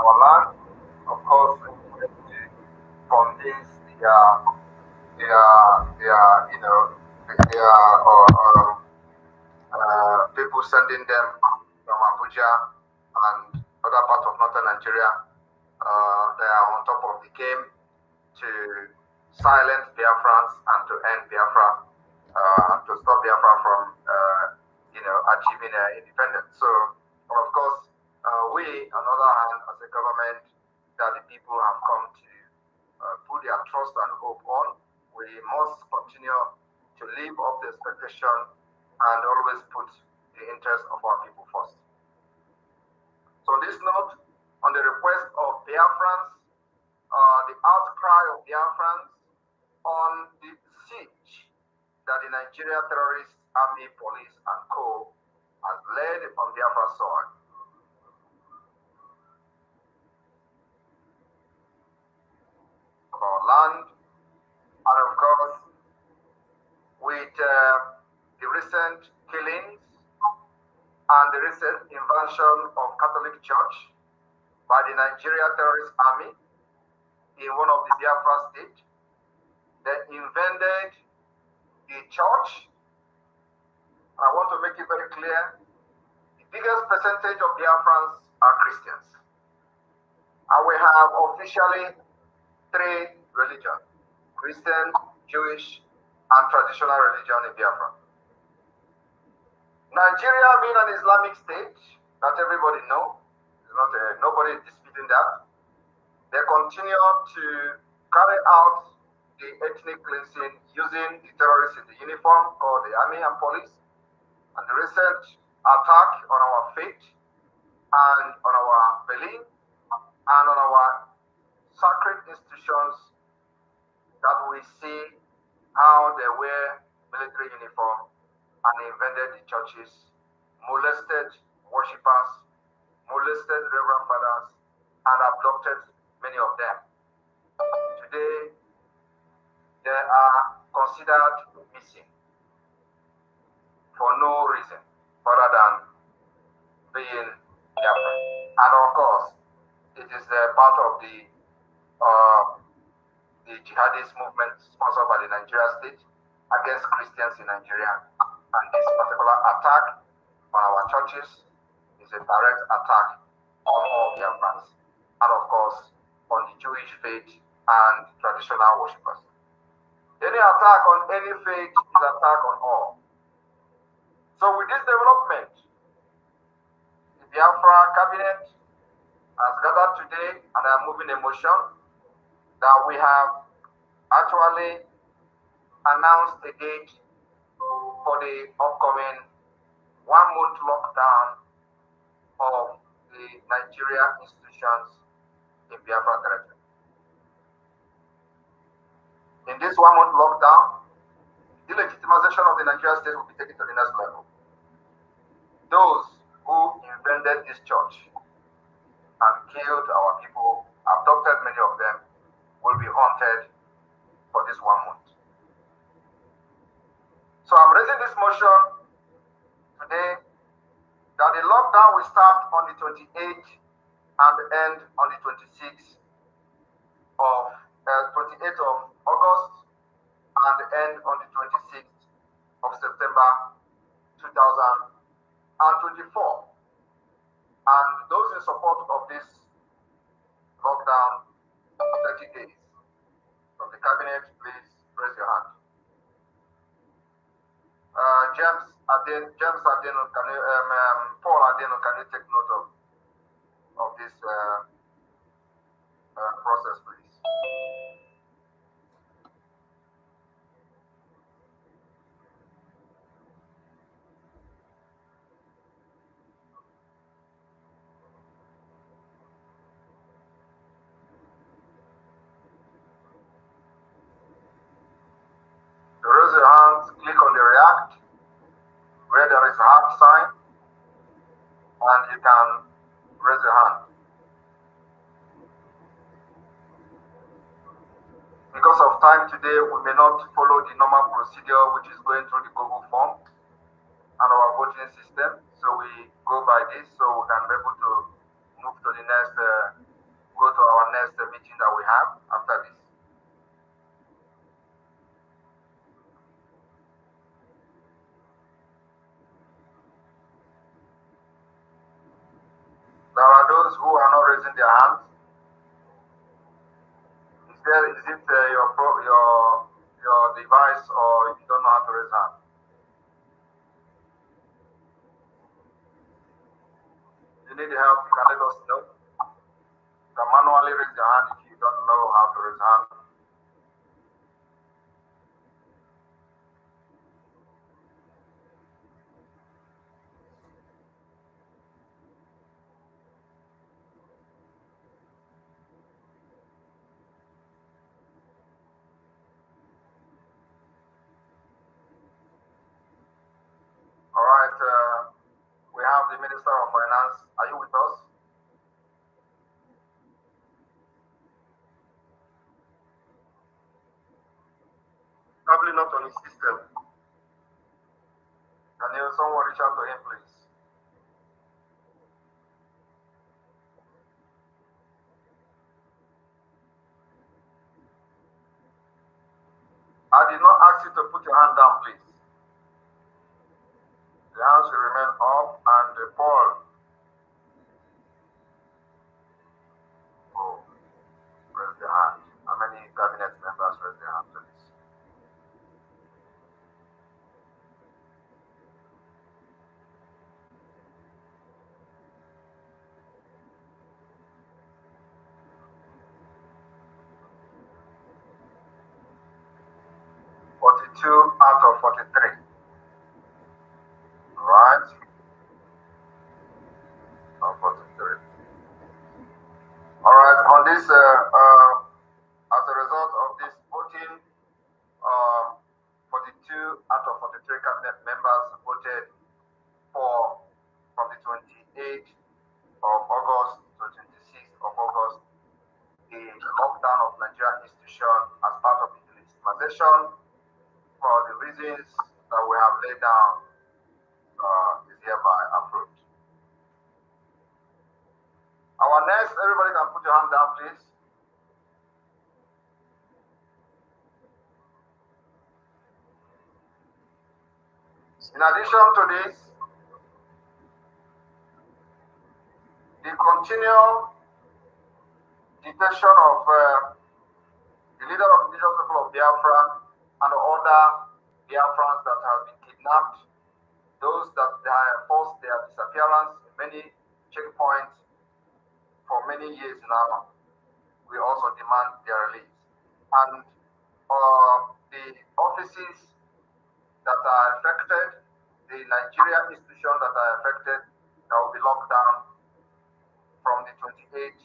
our land, of course, to convince people sending them from Abuja and other parts of northern Nigeria. They are on top of the game to silence Biafrans and to end Biafra, to stop Biafra from, achieving independence. So, of course, we, on the other hand, as a government that the people have come to put their trust and hope on, we must continue to live up the expectation and always put the interest of our people first. So on this note, on the request of Biafrans, the outcry of Biafrans on the siege that the Nigeria terrorist army, police, and co has led on Biafra soil. Of our land, and of course, with the recent killings and the recent invasion of Catholic Church by the Nigeria terrorist army in one of the Biafra states, they invaded the church. I want to make it very clear, the biggest percentage of Biafrans are Christians. And we have officially 3 religions: Christian, Jewish, and traditional religion in Biafra. Nigeria being an Islamic state that everybody knows, nobody is disputing that. They continue to carry out the ethnic cleansing using the terrorists in the uniform called the army and police, and the recent attack on our faith and on our belief and on our sacred institutions, that we see how they wear military uniform and invaded the churches, molested worshippers, molested reverend fathers, and abducted many of them. Today, they are considered missing for no reason other than being Biafran. And of course, it is part of the jihadist movement sponsored by the Nigeria state against Christians in Nigeria. And this particular attack on our churches is a direct attack on all Biafrans, and of course on the Jewish faith and traditional worshippers. Any attack on any faith is an attack on all. So with this development, the Biafra cabinet has gathered today and are moving a motion that we have actually announced a date for the upcoming 1-month lockdown of the Nigeria institutions in Biafra territory. In this 1-month lockdown, the legitimization of the Nigeria state will be taken to the next level. Those who invaded this church and killed our people, abducted many of them, will be haunted for this 1 month. So I'm raising this motion today that the lockdown will start on the 28th and end on the 26th of 28th of August and end on the 26th of September 2024. And those in support of this lockdown, 30 days from the cabinet, please raise your hand. James Adeno, can you, Paul Adeno, can you take note of this process, please? To raise your hands, click on the react where there is a heart sign, and you can raise your hand. Because of time today, we may not follow the normal procedure, which is going through the Google form and our voting system. So we go by this, so we can be able to move to the next go to our next meeting that we have after this. There are those who are not raising their hands. Is it your device, or you don't know how to raise hand? You need help, you can let us know. You can manually raise your hand if you don't know how to raise hand. All right, we have the Minister of Finance. Are you with us? Probably not on his system. Can someone reach out to him, please? I did not ask you to put your hand down, please. The hand should remain up, and Paul. Oh, raise your hand. How many cabinet members raise their hand, please? Out of 43. Right? Of 43. All right. On this, as a result of this voting, 42 out of 43 cabinet members voted for, from the 28th of August to 26th of August, the lockdown of Nigerian institution as part of the legislation for the reasons that we have laid down is hereby approved. Our next, everybody can put your hand down, please. In addition to this, the continual detention of the leader of the indigenous people of Biafra and other Biafrans that have been kidnapped, those that have forced their disappearance in many checkpoints for many years now, we also demand their release. And the offices that are affected, the Nigerian institutions that are affected, that will be locked down from the 28th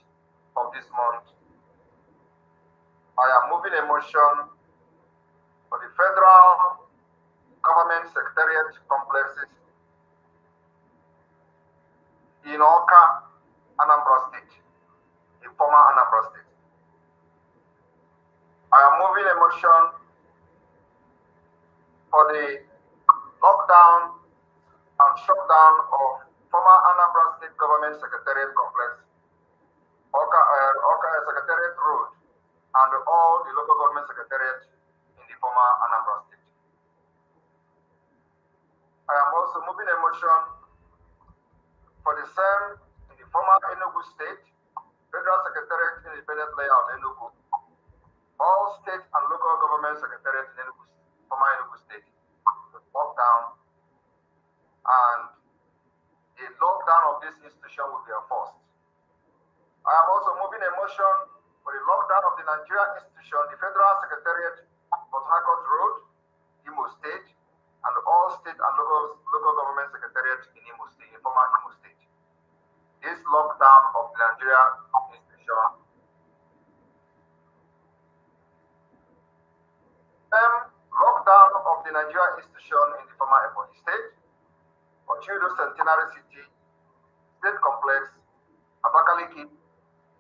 of this month. I am moving a motion for the federal government secretariat complexes in Oka, Anambra State, the former Anambra State. I am moving a motion for the lockdown and shutdown of former Anambra State Government Secretariat Complex, Oka Secretariat Road, and all the local government secretariats in the former Anambra State. I am also moving a motion for the same in the former Enugu State, Federal Secretariat Independent Layout Enugu, all state and local government secretariats in Enugu, former Enugu State, to lock down, and the lockdown of this institution will be enforced. I am also moving a motion for the lockdown of the Nigerian institution, the Federal Secretariat, Port Harcourt Road, Imo State, and all state and local government secretariats in Imo State, in former Imo State. This lockdown of the Nigerian institution, lockdown of the Nigerian institution in the former Ebonyi State, Ochiudo Centenary City, State Complex, Abakaliki,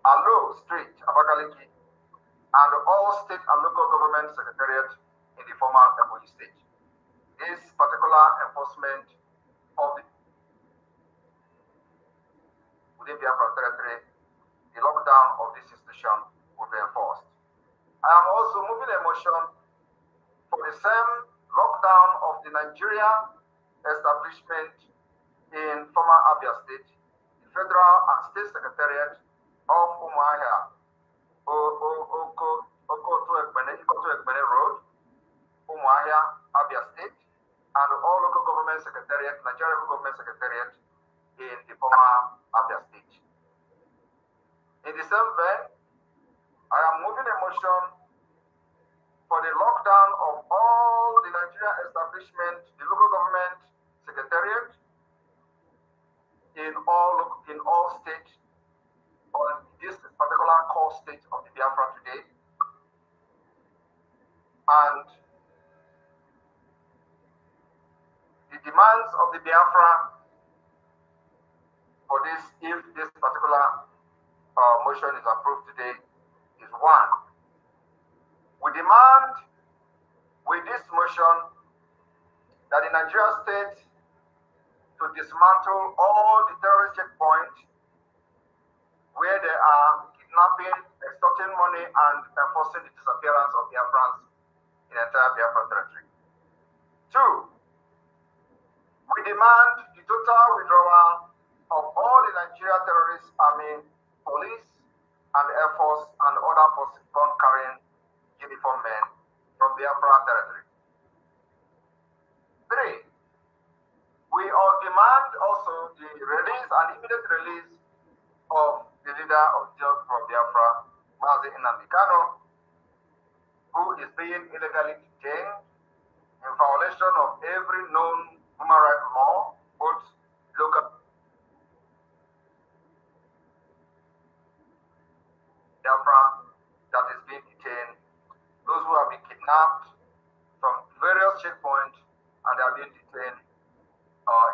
Alo Street, Abakaliki, and all state and local government secretariats in the former Ebonyi State. This particular enforcement of the within Biafra territory, the lockdown lockdown of this institution will be enforced. I am also moving a motion for the same lockdown of the Nigeria establishment in former Abia State, the Federal and State Secretariat of Umuahia, Ikoto Ekpene Road, Umuahia, Abia State, and all local government secretariat, Nigeria local government secretariat in the former Abia State. In the same vein, I am moving a motion for the lockdown of all the Nigeria establishment, the local government secretariat in all states on this particular core state of the Biafra today, and the demands of the Biafra for this, if this particular motion is approved today, is one. We demand with this motion that the Nigeria state to dismantle all the terrorist checkpoints where they are kidnapping, extorting money, and enforcing the disappearance of Biafrans in the entire Biafra territory. Two, we demand the total withdrawal of all the Nigeria terrorist army, police, and Air Force, and other gun-carrying uniform men from Biafra territory. Three, we all demand also the release and immediate release of the leader of jail from Biafra, Mazi Nnamdi Kanu, who is being illegally detained in violation of every known human rights law, both local Biafra that is being detained, those who have been kidnapped from various checkpoints, and they are being detained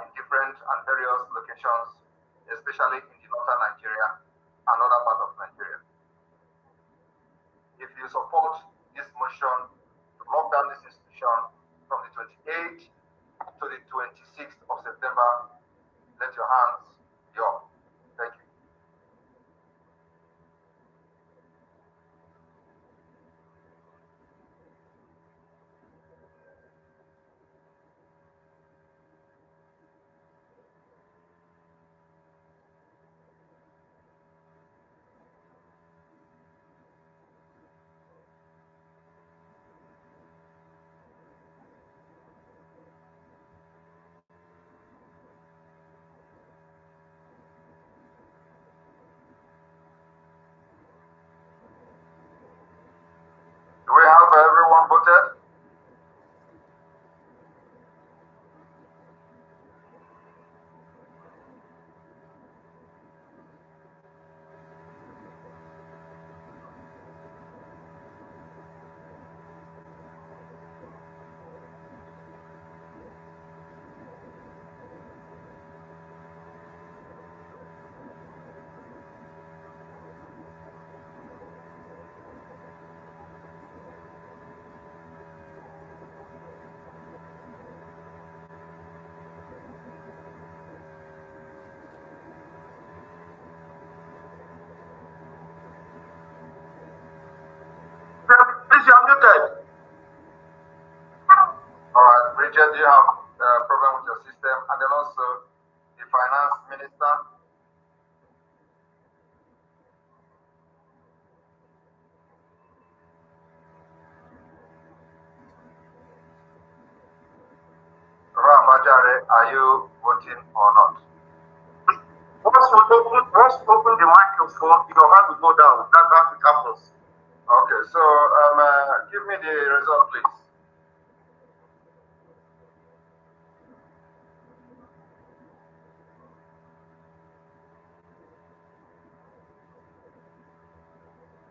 in different and various locations, especially in the northern Nigeria and other parts of Nigeria. If you support this motion to lock down this institution from the 28th to the 26th of September, let your hands be up. Thank you. Do we have everyone voted? Please, you are muted. All right, Bridget, do you have a problem with your system? And then also the finance minister. Rafajare, are you voting or not? Once you open the microphone, your hand will go down. That's how it happens. Okay, so give me the result, please.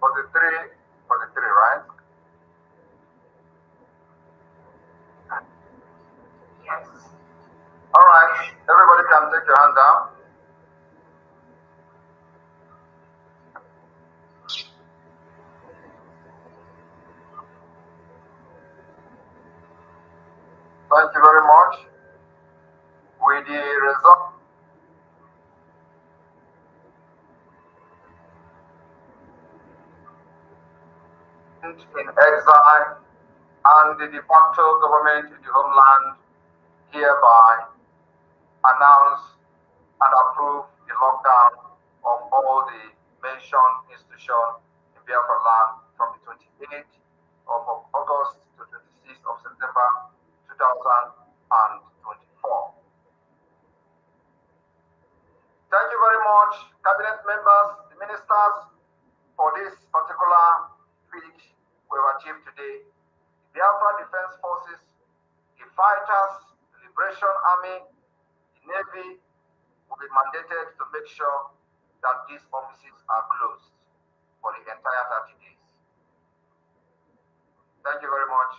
For the three, right? Yes. All right, everybody can take your hand down. Thank you very much. With the result, government in exile and the de facto government in the homeland hereby announce and approve the lockdown of all the mentioned institutions in Biafra land from the 28th of August to 26th of September 2024. Thank you very much, cabinet members, the ministers, for this particular feat we've achieved today. The Biafra Defense Forces, the Fighters Liberation Army, the Navy will be mandated to make sure that these offices are closed for the entire 30 days. Thank you very much,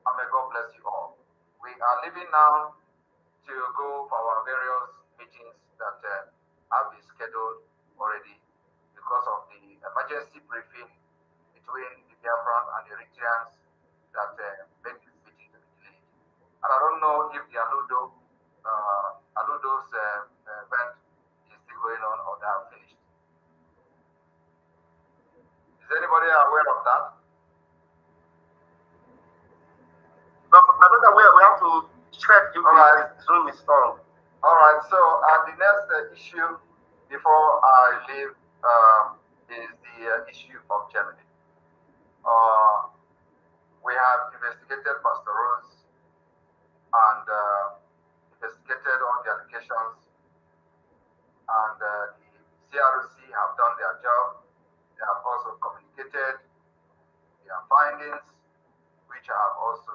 and may God bless you all. We are leaving now to go for our various meetings that have been scheduled already because of the emergency briefing between the Biafran and the Eritreans that made this meeting to be delayed. And I don't know if the Aludo's event is still going on or they have finished. Is anybody aware of that? No, I'm not aware. We have to check if the Zoom is on. All right. So the next issue before I leave is the issue of Germany. We have investigated Pastor Rose and investigated all the allegations, and the CRC have done their job. They have also communicated their findings, which I have also,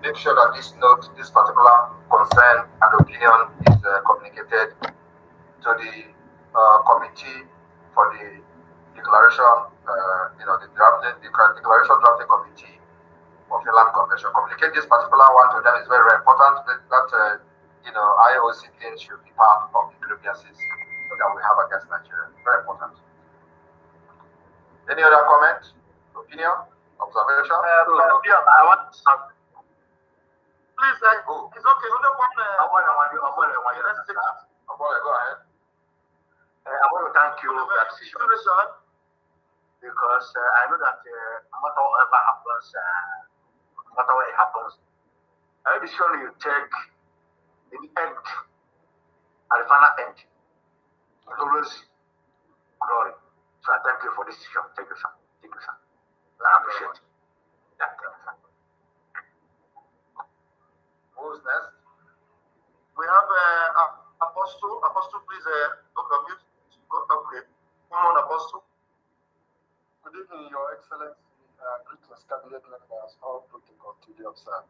make sure that this note, this particular concern and opinion is communicated to the committee for the declaration, the declaration drafting committee of the land convention. Communicate this particular one to them is very, very important. That IOC thing should be part of the grievances that we have against Nigeria. Very important. Any other comment, opinion? observation? Yeah, I want something. Please, it's okay. Only one. Let's take it. Go ahead. I want to thank you for that decision because I know that no matter whatever happens, no matter what happens, every decision you take in the end, at the final end, is always glory. So I thank you for this decision. Thank you, sir. Thank you, sir. I appreciate it. Thank you, sir. Who's next? We have Apostle. Apostle, please look on mute. Okay. Come on, Apostle. Good evening, Your Excellency. Greetings, Cabinet members, all protocol to be observed.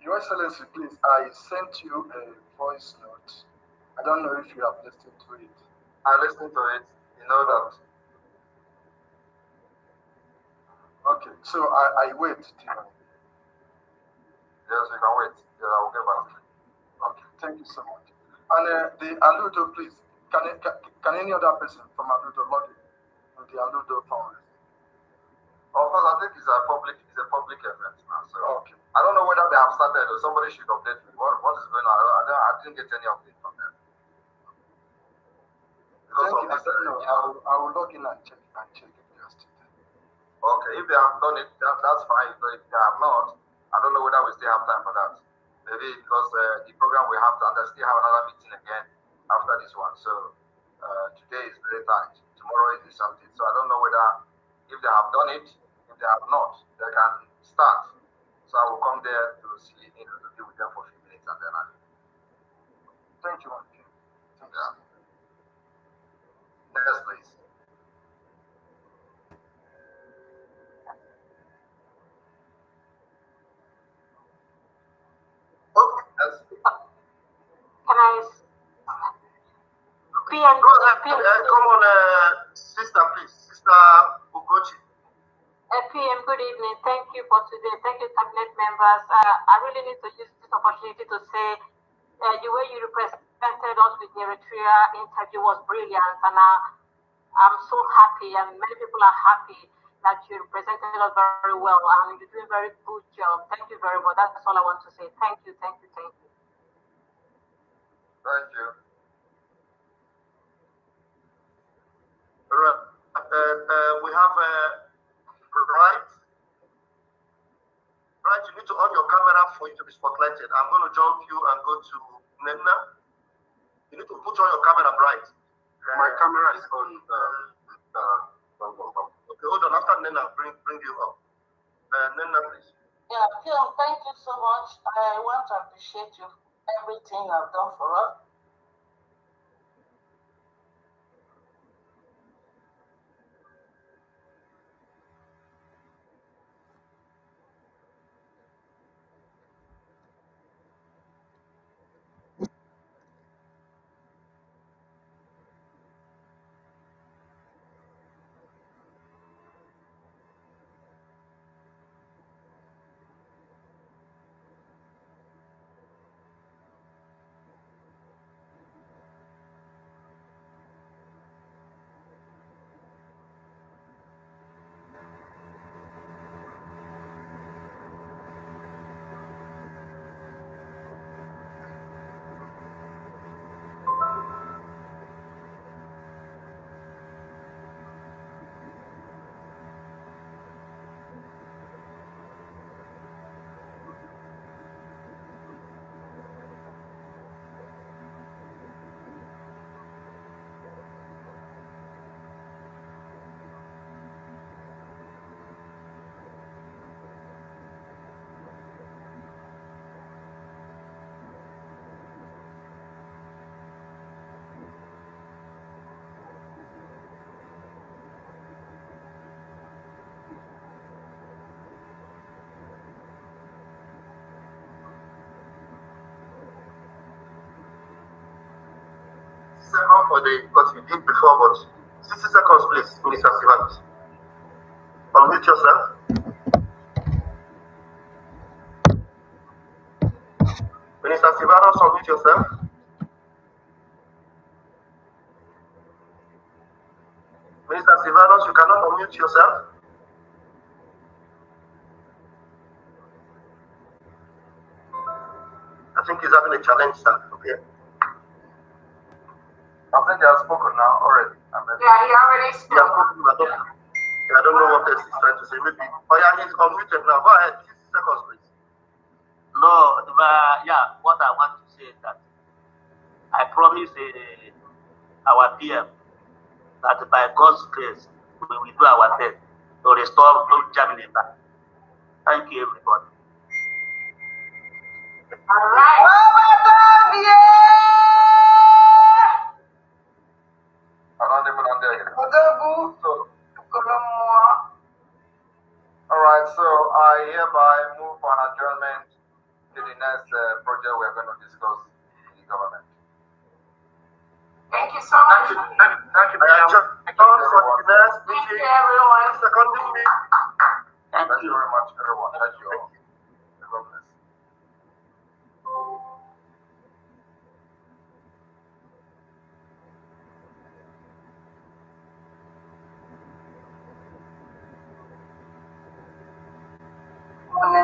Your Excellency, please, I sent you a voice note. I don't know if you have listened to it. I listened to it. You know that. Okay, so I wait till. Yes, we can wait. Yes, I will get back. Okay, thank you so much. And the Aludo, please, can any other person from Aludo log in the Aludo phone? Of course, I think it's a public event now. So okay. I don't know whether they have started or somebody should update me. What is going on? I didn't get any update from them. Thank you. I will log in and check if they are still there. Okay, if they have done it, that's fine. But if they have not, I don't know whether we still have time for that. Maybe because the program we have to, and they still have another meeting again after this one. So today is very tight. Tomorrow is something. So I don't know whether if they have done it, if they have not, they can start. So I will come there to see, to deal with them for a few minutes and then I leave. Thank you. Yeah. Next, please. Okay. Yes. Can I? PM, come on, sister, please. Sister Ugochi. PM, good evening. Thank you for today. Thank you, Cabinet members. I really need to use this opportunity to say the way you represented us with the Eritrea interview was brilliant, and I'm so happy, and many people are happy that you represented us very well, and you're doing a very good job. Thank you very much. That's all I want to say. Thank you, thank you, thank you. Thank you. We have Right, you need to on your camera for you to be spotlighted. I'm going to jump you and go to Nena. You need to put on your camera bright. My camera is on. Okay, hold on. After Nena, bring you up. Nena, please. Yeah, Kim, thank you so much. I want to appreciate you everything you've done for us. Second for because you did before, but 60 seconds, please, Minister Sivanos. Unmute yourself. Minister Sivanos, unmute yourself. Minister Sivanos, you cannot unmute yourself. think he's having a challenge, sir. Okay. I think he has spoken now already. Yeah, he already spoke. I don't know what else he's trying to say. Maybe. Oh yeah, he's unmuted now. Go ahead. 60 seconds, please. No, yeah. What I want to say is that I promise our PM that by God's grace we will do our best to restore Germany back. Thank you, everybody. All right. All right, so I hereby move on adjournment to the next project we're going to discuss in the government. Thank you so much. Thank you.